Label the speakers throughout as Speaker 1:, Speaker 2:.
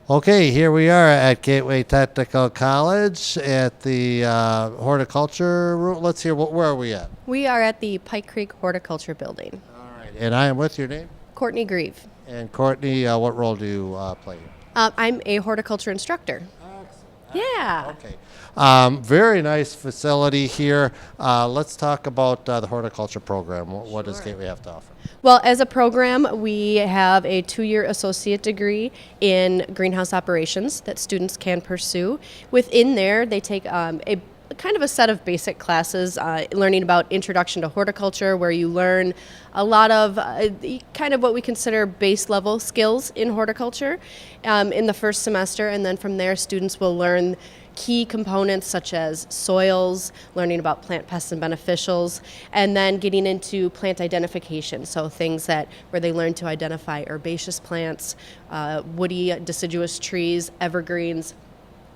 Speaker 1: Okay, here we are at Gateway Technical College at the horticulture room. Let's hear, where are we at?
Speaker 2: We are at the Pike Creek Horticulture Building.
Speaker 1: All right, and I am with your name?
Speaker 2: Courtney Greve.
Speaker 1: And Courtney, what role do you play here?
Speaker 2: I'm a horticulture instructor. Yeah.
Speaker 1: Okay. Very nice facility here. Let's talk about the horticulture program. What does Gateway have to offer?
Speaker 2: Well, as a program, we have a 2-year associate degree in greenhouse operations that students can pursue. Within there, they take a kind of a set of basic classes, learning about introduction to horticulture, where you learn a lot of kind of what we consider base level skills in horticulture in the first semester, and then from there students will learn key components such as soils, learning about plant pests and beneficials, and then getting into plant identification, so things that where they learn to identify herbaceous plants, woody deciduous trees, evergreens.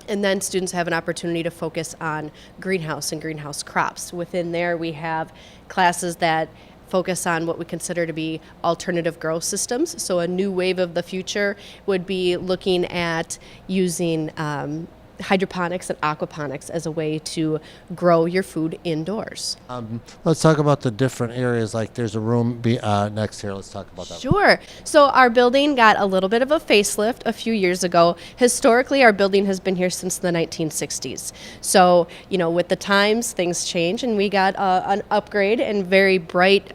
Speaker 2: And then students have an opportunity to focus on greenhouse and greenhouse crops. Within there, we have classes that focus on what we consider to be alternative growth systems. So a new wave of the future would be looking at using hydroponics and aquaponics as a way to grow your food indoors.
Speaker 1: Let's talk about the different areas. Like there's a room next here. Let's talk about that.
Speaker 2: Sure. So our building got a little bit of a facelift a few years ago. Historically, our building has been here since the 1960s. So, with the times, things change, and we got an upgrade and very bright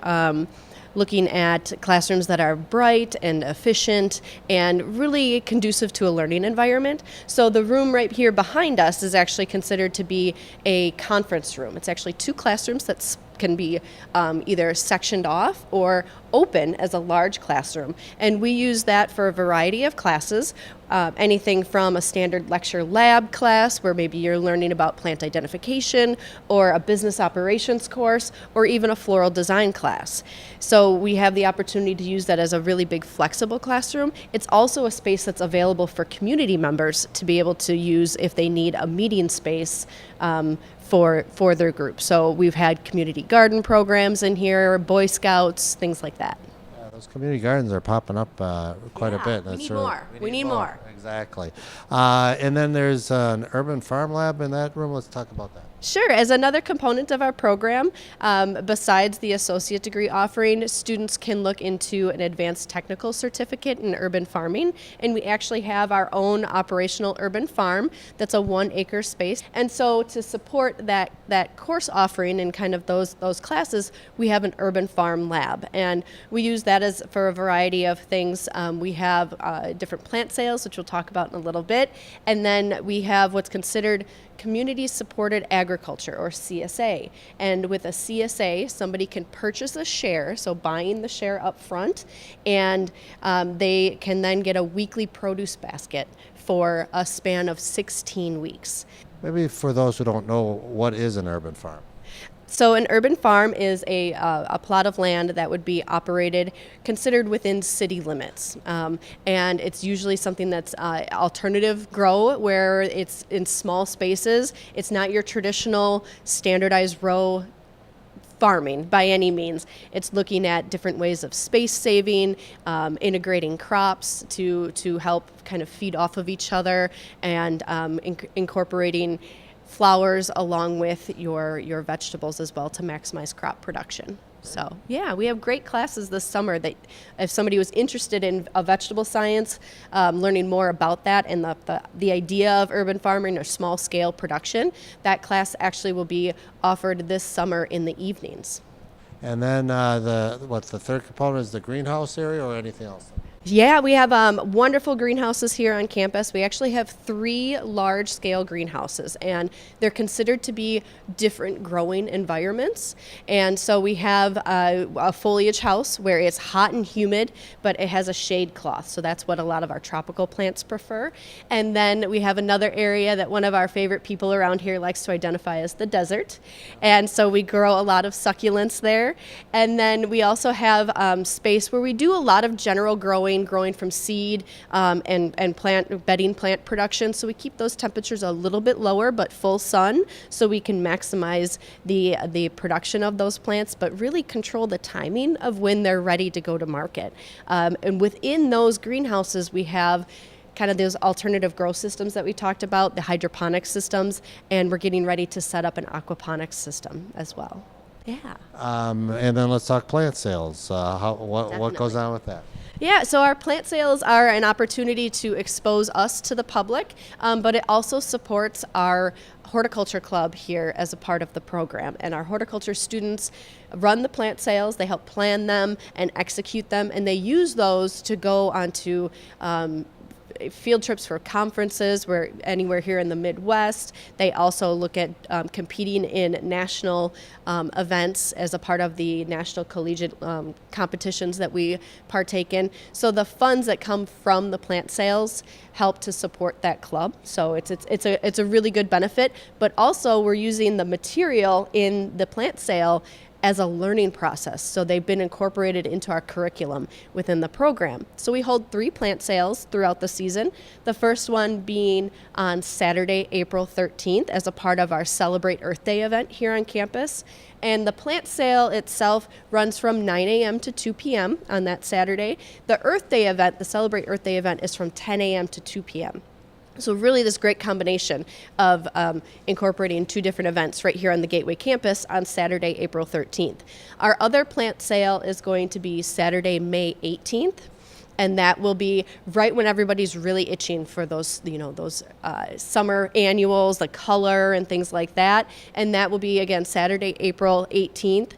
Speaker 2: looking at classrooms that are bright and efficient and really conducive to a learning environment. So the room right here behind us is actually considered to be a conference room. It's actually 2 classrooms that can be either sectioned off or open as a large classroom. And we use that for a variety of classes, anything from a standard lecture lab class where maybe you're learning about plant identification, or a business operations course, or even a floral design class. So we have the opportunity to use that as a really big flexible classroom. It's also a space that's available for community members to be able to use if they need a meeting space for their group. So we've had community garden programs in here, Boy Scouts, things like that.
Speaker 1: Yeah, those community gardens are popping up quite a bit.
Speaker 2: We need more. We need more.
Speaker 1: Exactly. And then there's an urban farm lab in that room. Let's talk about that.
Speaker 2: Sure. As another component of our program, besides the associate degree offering, students can look into an advanced technical certificate in urban farming, and we actually have our own operational urban farm that's a 1-acre space. And so to support that course offering and kind of those classes, we have an urban farm lab, and we use that as for a variety of things. We have different plant sales, which we'll talk about in a little bit, and then we have what's considered community-supported agriculture, or CSA. And with a CSA, somebody can purchase a share, so buying the share up front, and they can then get a weekly produce basket for a span of 16 weeks.
Speaker 1: Maybe for those who don't know, what is an urban farm?
Speaker 2: So an urban farm is a plot of land that would be operated, considered within city limits. And it's usually something that's alternative grow, where it's in small spaces. It's not your traditional standardized row farming by any means. It's looking at different ways of space saving, integrating crops to help kind of feed off of each other, and incorporating flowers along with your vegetables as well to maximize crop production. So yeah, we have great classes this summer that if somebody was interested in a vegetable science, learning more about that and the idea of urban farming or small scale production, that class actually will be offered this summer in the evenings.
Speaker 1: And then the third component is the greenhouse area, or anything else?
Speaker 2: Yeah, we have wonderful greenhouses here on campus. We actually have 3 large-scale greenhouses, and they're considered to be different growing environments. And so we have a foliage house where it's hot and humid, but it has a shade cloth, so that's what a lot of our tropical plants prefer. And then we have another area that one of our favorite people around here likes to identify as the desert, and so we grow a lot of succulents there. And then we also have space where we do a lot of general growing from seed and bedding plant production. So we keep those temperatures a little bit lower, but full sun, so we can maximize the production of those plants, but really control the timing of when they're ready to go to market. And within those greenhouses, we have kind of those alternative grow systems that we talked about, the hydroponic systems, and we're getting ready to set up an aquaponics system as well. Yeah.
Speaker 1: And then let's talk plant sales. What goes on with that?
Speaker 2: Yeah, so our plant sales are an opportunity to expose us to the public, but it also supports our horticulture club here as a part of the program. And our horticulture students run the plant sales, they help plan them and execute them, and they use those to go onto field trips for conferences where anywhere here in the Midwest. They also look at competing in national events as a part of the national collegiate competitions that we partake in. So the funds that come from the plant sales help to support that club. So it's a really good benefit, but also we're using the material in the plant sale as a learning process. So they've been incorporated into our curriculum within the program. So we hold 3 plant sales throughout the season. The first one being on Saturday, April 13th as a part of our Celebrate Earth Day event here on campus. And the plant sale itself runs from 9 a.m. to 2 p.m. on that Saturday. The Earth Day event, the Celebrate Earth Day event, is from 10 a.m. to 2 p.m. So really this great combination of incorporating 2 different events right here on the Gateway campus on Saturday, April 13th. Our other plant sale is going to be Saturday, May 18th. And that will be right when everybody's really itching for those, those summer annuals, the color and things like that. And that will be, again, Saturday, April 18th,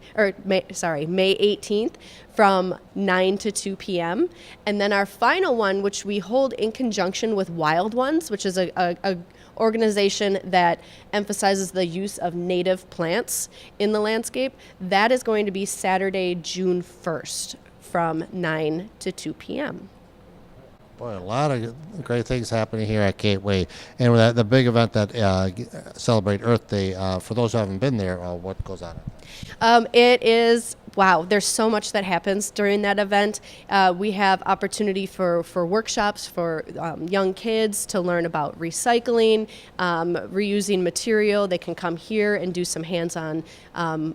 Speaker 2: May 18th from 9 to 2 p.m. And then our final one, which we hold in conjunction with Wild Ones, which is a organization that emphasizes the use of native plants in the landscape, that is going to be Saturday, June 1st. From 9 to 2 p.m.
Speaker 1: Boy, a lot of great things happening here at Gateway. And with the big event that Celebrate Earth Day, for those who haven't been there, what goes on?
Speaker 2: It is, wow, there's so much that happens during that event. We have opportunity for workshops for young kids to learn about recycling, reusing material. They can come here and do some hands-on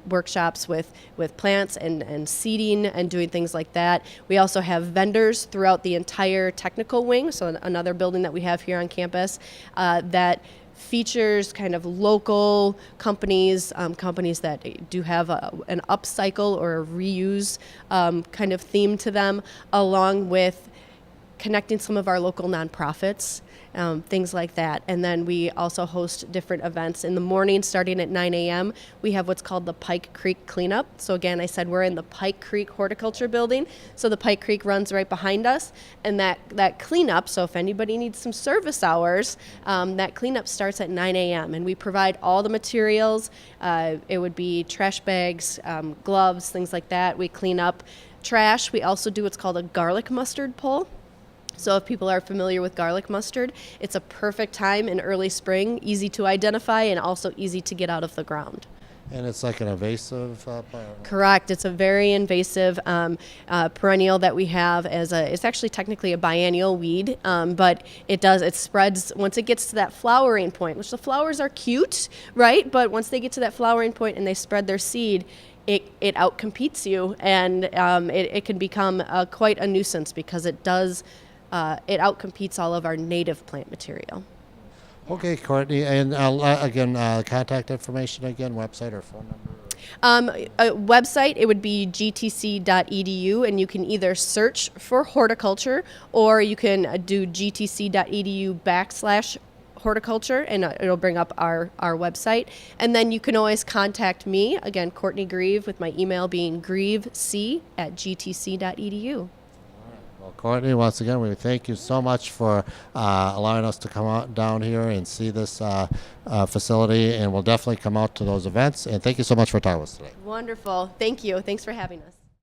Speaker 2: workshops with plants and seeding and doing things like that. We also have vendors throughout the entire technical wing, so another building that we have here on campus that features kind of local companies, companies that do have an upcycle or a reuse kind of theme to them, along with connecting some of our local nonprofits, things like that. And then we also host different events. In the morning, starting at 9 a.m., we have what's called the Pike Creek Cleanup. So again, I said we're in the Pike Creek Horticulture Building. So the Pike Creek runs right behind us. And that cleanup, so if anybody needs some service hours, that cleanup starts at 9 a.m. And we provide all the materials. It would be trash bags, gloves, things like that. We clean up trash. We also do what's called a garlic mustard pull. So if people are familiar with garlic mustard, it's a perfect time in early spring, easy to identify and also easy to get out of the ground.
Speaker 1: And it's like an invasive plant?
Speaker 2: Correct. It's a very invasive perennial that we have it's actually technically a biennial weed, but it spreads once it gets to that flowering point, which the flowers are cute, right? But once they get to that flowering point and they spread their seed, it outcompetes you, and it can become quite a nuisance because it outcompetes all of our native plant material.
Speaker 1: Okay, Courtney, and again, contact information again, website or phone number?
Speaker 2: A website, it would be gtc.edu, and you can either search for horticulture or you can do gtc.edu/horticulture, and it'll bring up our website. And then you can always contact me, again, Courtney Greve, with my email being grevec@gtc.edu.
Speaker 1: Well, Courtney, once again, we thank you so much for allowing us to come out down here and see this facility, and we'll definitely come out to those events. And thank you so much for talking with us today.
Speaker 2: Wonderful. Thank you. Thanks for having us.